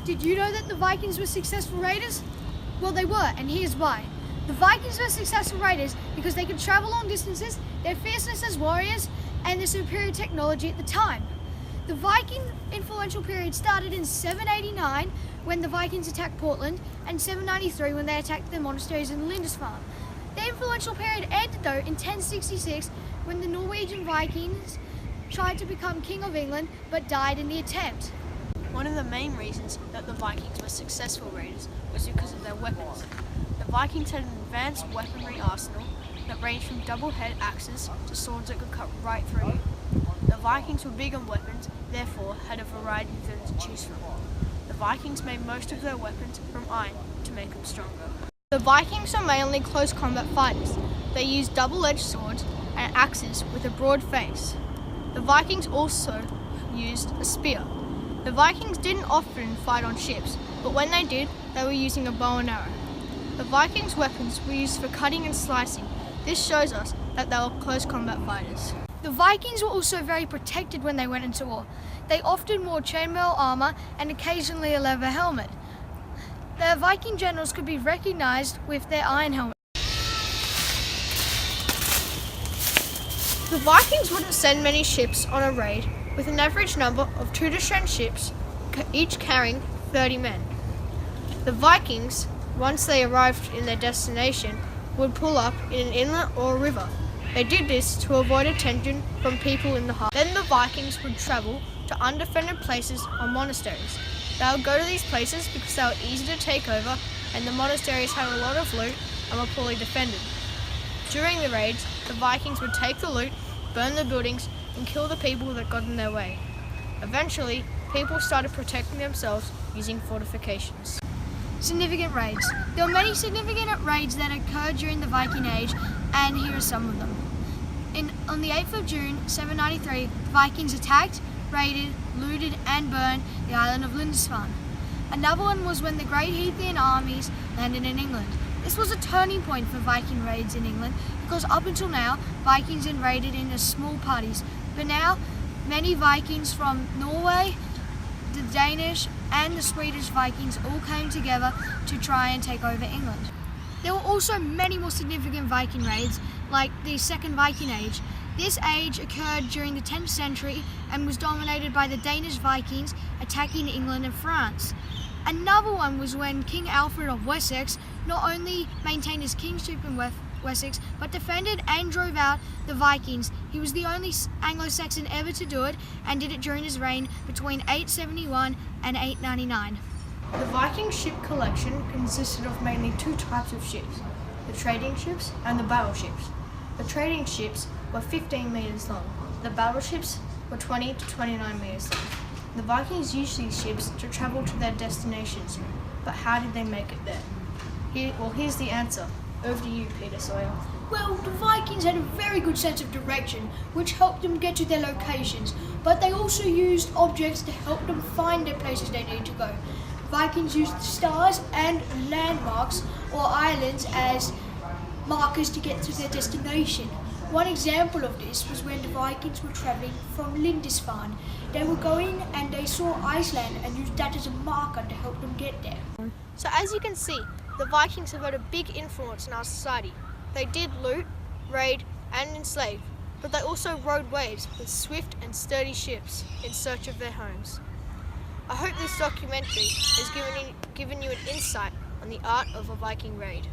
Did you know that the Vikings were successful raiders? Well, they were, and here's why. The Vikings were successful raiders because they could travel long distances, their fierceness as warriors, and their superior technology at the time. The Viking influential period started in 789 when the Vikings attacked Portland and 793 when they attacked the monasteries in Lindisfarne. The influential period ended though in 1066 when the Norwegian Vikings tried to become King of England but died in the attempt. One of the main reasons that the Vikings were successful raiders was because of their weapons. The Vikings had an advanced weaponry arsenal that ranged from double-head axes to swords that could cut right through you. The Vikings were big on weapons, therefore had a variety of them to choose from. The Vikings made most of their weapons from iron to make them stronger. The Vikings were mainly close combat fighters. They used double-edged swords and axes with a broad face. The Vikings also used a spear. The Vikings didn't often fight on ships, but when they did, they were using a bow and arrow. The Vikings' weapons were used for cutting and slicing. This shows us that they were close combat fighters. The Vikings were also very protected when they went into war. They often wore chainmail armour and occasionally a leather helmet. The Viking generals could be recognised with their iron helmets. The Vikings wouldn't send many ships on a raid, with an average number of 2 to 10 ships, each carrying 30 men. The Vikings, once they arrived in their destination, would pull up in an inlet or a river. They did this to avoid attention from people in the harbour. Then the Vikings would travel to undefended places or monasteries. They would go to these places because they were easy to take over and the monasteries had a lot of loot and were poorly defended. During the raids, the Vikings would take the loot, burn the buildings, and kill the people that got in their way. Eventually, people started protecting themselves using fortifications. Significant raids. There were many significant raids that occurred during the Viking Age, and here are some of them. On the 8th of June, 793, the Vikings attacked, raided, looted and burned the island of Lindisfarne. Another one was when the Great Heathian armies landed in England. This was a turning point for Viking raids in England because up until now, Vikings had raided in small parties. But now, many Vikings from Norway, the Danish and the Swedish Vikings all came together to try and take over England. There were also many more significant Viking raids, like the Second Viking Age. This age occurred during the 10th century and was dominated by the Danish Vikings attacking England and France. Another one was when King Alfred of Wessex not only maintained his kingship in Wessex, but defended and drove out the Vikings. He was the only Anglo-Saxon ever to do it and did it during his reign between 871 and 899. The Viking ship collection consisted of mainly 2 types of ships, the trading ships and the battleships. The trading ships were 15 metres long. The battleships were 20 to 29 metres long. The Vikings used these ships to travel to their destinations, but how did they make it there? Here's the answer. Over to you, Peter Sawyer. Well, the Vikings had a very good sense of direction, which helped them get to their locations, but they also used objects to help them find the places they needed to go. Vikings used stars and landmarks or islands as markers to get to their destination. One example of this was when the Vikings were travelling from Lindisfarne. They were going and they saw Iceland and used that as a marker to help them get there. So as you can see, the Vikings have had a big influence in our society. They did loot, raid and enslave, but they also rode waves with swift and sturdy ships in search of their homes. I hope this documentary has given you an insight on the art of a Viking raid.